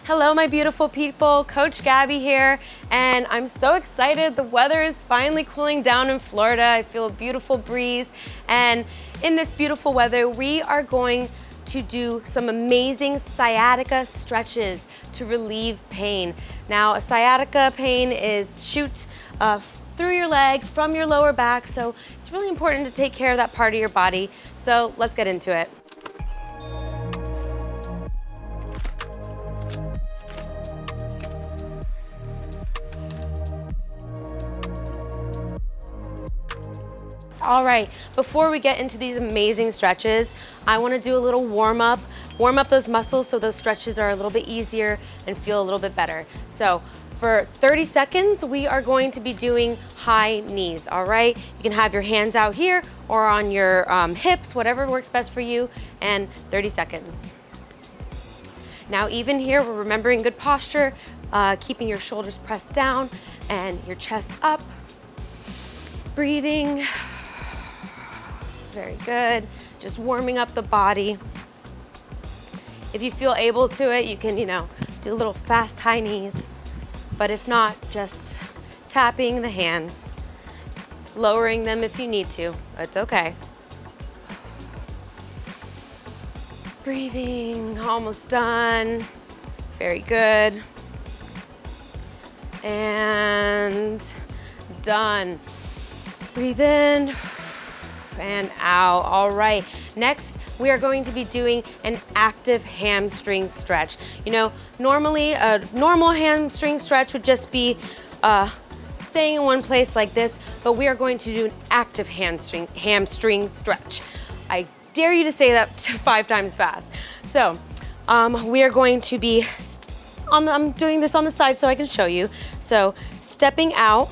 Hello, my beautiful people. Coach Gabby here, and I'm so excited. The weather is finally cooling down in Florida. I feel a beautiful breeze, and in this beautiful weather, we are going to do some amazing sciatica stretches to relieve pain. Now, a sciatica pain shoots through your leg from your lower back, so it's really important to take care of that part of your body. So let's get into it. All right, before we get into these amazing stretches, I wanna do a little warm up those muscles so those stretches are a little bit easier and feel a little bit better. So for 30 seconds, we are going to be doing high knees, all right? You can have your hands out here or on your hips, whatever works best for you, and 30 seconds. Now, even here, we're remembering good posture, keeping your shoulders pressed down and your chest up, breathing. Very good. Just warming up the body. If you feel able to it, you can, do a little fast high knees. But if not, just tapping the hands, lowering them if you need to. It's okay. Breathing, almost done. Very good. And done. Breathe in and out. All right, next we are going to be doing an active hamstring stretch. Normally a normal hamstring stretch would just be staying in one place like this, but we are going to do an active hamstring stretch. I dare you to say that 5 times fast. So we are going to be, I'm doing this on the side so I can show you. So stepping out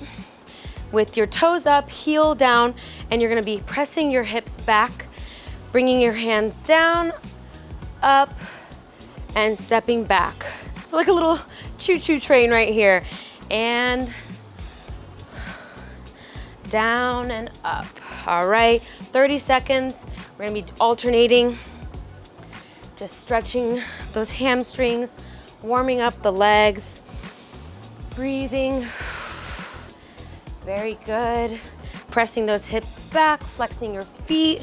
with your toes up, heel down, and you're gonna be pressing your hips back, bringing your hands down, up, and stepping back. So like a little choo-choo train right here. And down and up. All right, 30 seconds. We're gonna be alternating, just stretching those hamstrings, warming up the legs, breathing. Very good. Pressing those hips back, flexing your feet.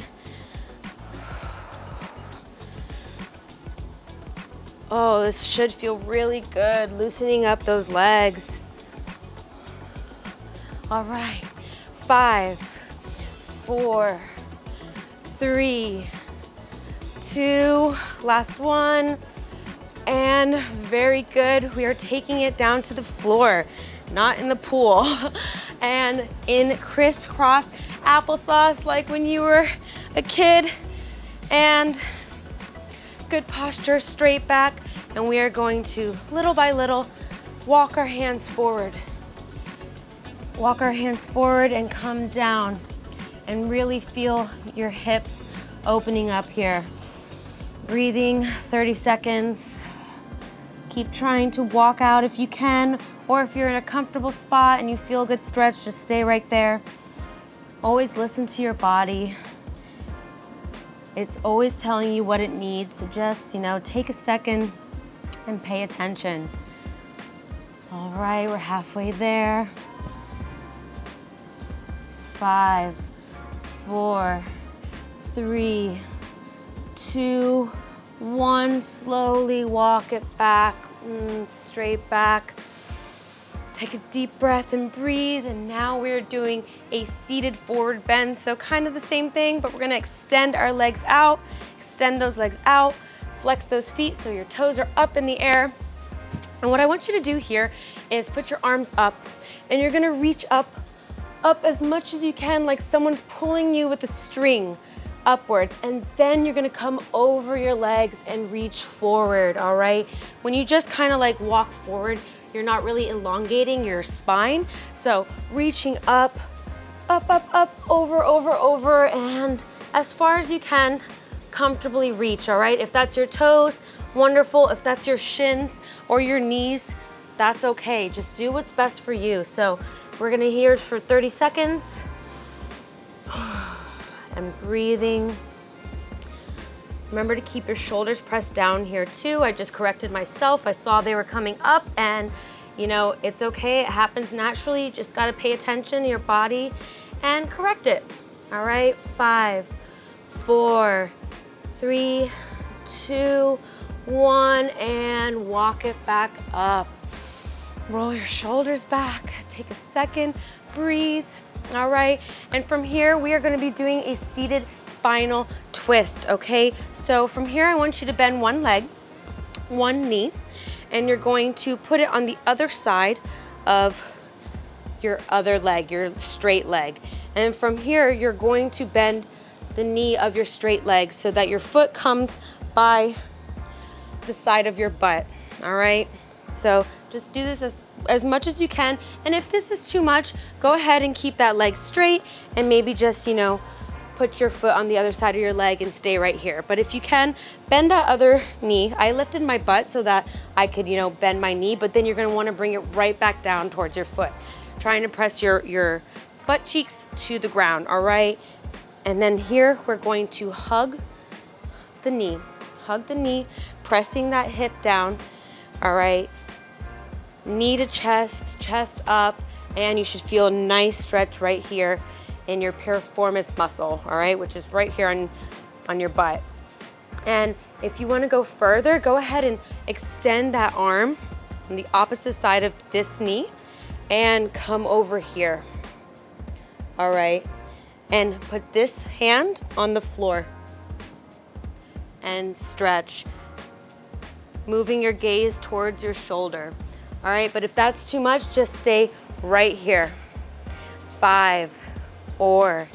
Oh, this should feel really good, loosening up those legs. All right, 5, 4, 3, 2, last one, and very good. We are taking it down to the floor, not in the pool. And in crisscross applesauce like when you were a kid. And good posture, straight back. And we are going to, little by little, walk our hands forward. Walk our hands forward and come down. And really feel your hips opening up here. Breathing, 30 seconds. Keep trying to walk out if you can, or if you're in a comfortable spot and you feel a good stretch, just stay right there. Always listen to your body. It's always telling you what it needs, so just, take a second and pay attention. All right, we're halfway there. 5, 4, 3, 2, 1, slowly walk it back, straight back. Take a deep breath and breathe, and now we're doing a seated forward bend, so kind of the same thing, but we're gonna extend our legs out, extend those legs out, flex those feet so your toes are up in the air. And what I want you to do here is put your arms up, and you're gonna reach up as much as you can, like someone's pulling you with a string upwards, and then you're gonna come over your legs and reach forward, all right? When you just kind of like walk forward, you're not really elongating your spine. So reaching up, up, up, up, over, over, over, and as far as you can, comfortably reach, all right? If that's your toes, wonderful. If that's your shins or your knees, that's okay. Just do what's best for you. So we're gonna here for 30 seconds. And breathing. Remember to keep your shoulders pressed down here too. I just corrected myself. I saw they were coming up, and you know, it's okay. It happens naturally. You just gotta pay attention to your body and correct it. All right, 5, 4, 3, 2, 1, and walk it back up. Roll your shoulders back. Take a second, breathe. All right, and from here, we are gonna be doing a seated spinal twist, okay? So from here, I want you to bend one leg, one knee, and you're going to put it on the other side of your other leg, your straight leg. And from here, you're going to bend the knee of your straight leg so that your foot comes by the side of your butt, all right? So just do this as much as you can. And if this is too much, go ahead and keep that leg straight and maybe just, you know, put your foot on the other side of your leg and stay right here. But if you can, bend that other knee. I lifted my butt so that I could, you know, bend my knee, but then you're gonna wanna bring it right back down towards your foot. Trying to press your butt cheeks to the ground, all right? And then here, we're going to hug the knee. Hug the knee, pressing that hip down, all right? Knee to chest, chest up, and you should feel a nice stretch right here in your piriformis muscle, all right, which is right here on your butt. And if you wanna go further, go ahead and extend that arm on the opposite side of this knee and come over here, all right? And put this hand on the floor and stretch, moving your gaze towards your shoulder, all right? But if that's too much, just stay right here. 5, 4,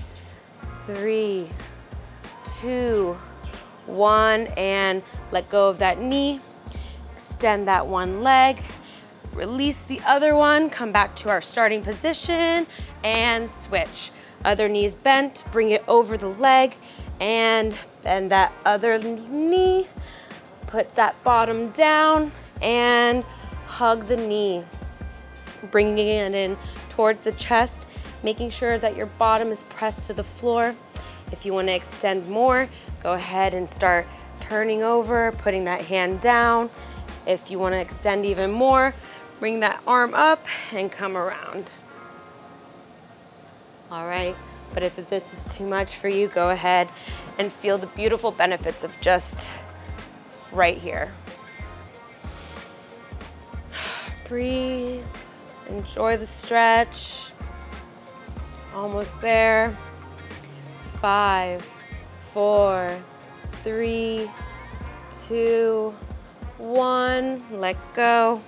3, 2, 1, and let go of that knee. Extend that one leg, release the other one, come back to our starting position and switch. Other knee's bent, bring it over the leg and bend that other knee. Put that bottom down and hug the knee. Bringing it in towards the chest, making sure that your bottom is pressed to the floor. If you want to extend more, go ahead and start turning over, putting that hand down. If you want to extend even more, bring that arm up and come around. All right, but if this is too much for you, go ahead and feel the beautiful benefits of just right here. Breathe, enjoy the stretch. Almost there. 5, 4, 3, 2, 1. Let go.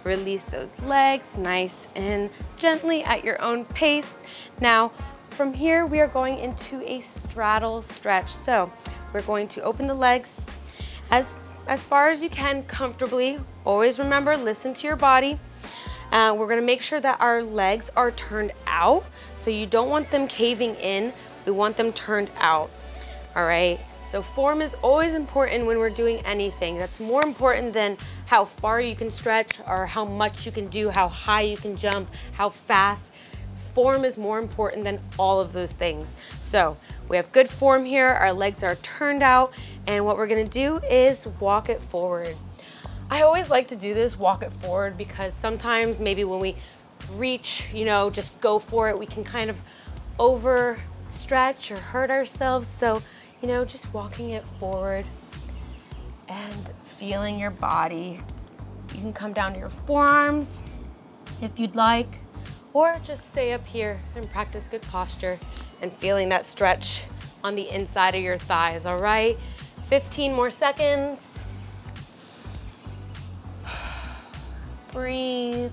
Release those legs nice and gently at your own pace. Now, from here, we are going into a straddle stretch. So we're going to open the legs as far as you can comfortably. Always remember, listen to your body. We're gonna make sure that our legs are turned out. So you don't want them caving in. We want them turned out, all right? So form is always important when we're doing anything. That's more important than how far you can stretch or how much you can do, how high you can jump, how fast. Form is more important than all of those things. So we have good form here, our legs are turned out, and what we're gonna do is walk it forward. I always like to do this, walk it forward, because sometimes maybe when we reach, you know, just go for it, we can kind of overstretch or hurt ourselves. So, you know, just walking it forward and feeling your body. You can come down to your forearms if you'd like, or just stay up here and practice good posture and feeling that stretch on the inside of your thighs, all right? 15 more seconds. Breathe.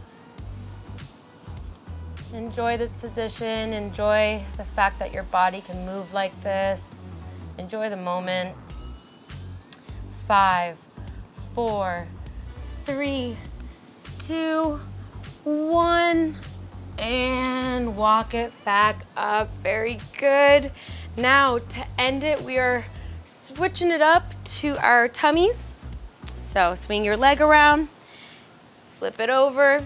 Enjoy this position. Enjoy the fact that your body can move like this. Enjoy the moment. 5, 4, 3, 2, 1, and walk it back up. Very good. Now to end it, we are switching it up to our tummies. So swing your leg around, flip it over.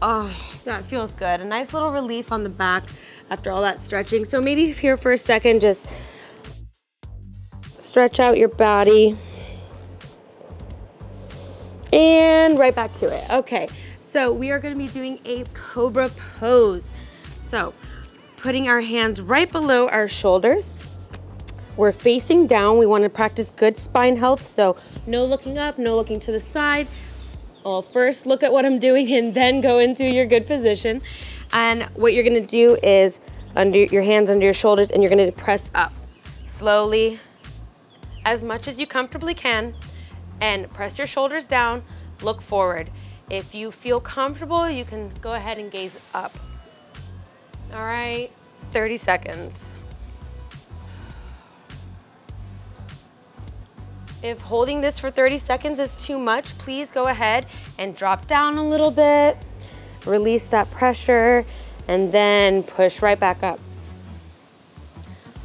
Oh, that feels good. A nice little relief on the back after all that stretching. So maybe here for a second, just Stretch out your body. And right back to it. Okay, so we are gonna be doing a Cobra Pose. So, putting our hands right below our shoulders. We're facing down. We wanna practice good spine health, so no looking up, no looking to the side. Well, first look at what I'm doing and then go into your good position. And what you're gonna do is your hands under your shoulders, and you're gonna press up slowly, as much as you comfortably can, and press your shoulders down, look forward. If you feel comfortable, you can go ahead and gaze up. All right, 30 seconds. If holding this for 30 seconds is too much, please go ahead and drop down a little bit, release that pressure, and then push right back up.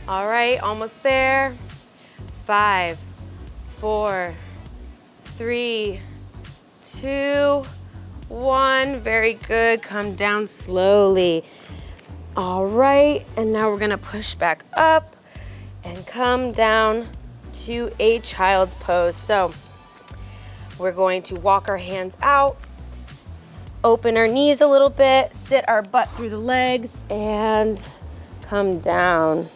All right, almost there. 5, 4, 3, 2, 1. Very good. Come down slowly. All right, and now we're gonna push back up and come down to a child's pose. So we're going to walk our hands out, open our knees a little bit, sit our butt through the legs, and come down.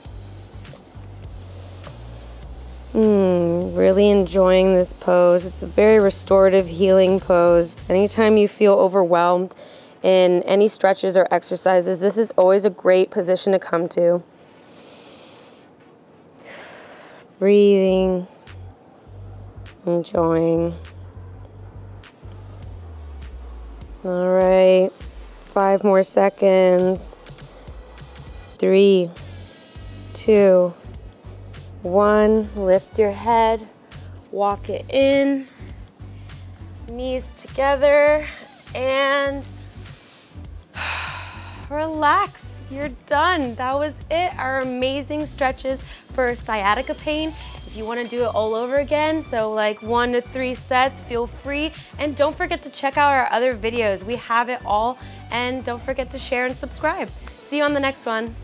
Really enjoying this pose. It's a very restorative, healing pose. Anytime you feel overwhelmed in any stretches or exercises, this is always a great position to come to. Breathing, enjoying. All right, 5 more seconds. 3, 2, 1. Lift your head, walk it in, knees together, and relax. You're done. That was it. Our amazing stretches for sciatica pain. If you want to do it all over again, so like 1 to 3 sets, feel free. And don't forget to check out our other videos. We have it all. And don't forget to share and subscribe. See you on the next one.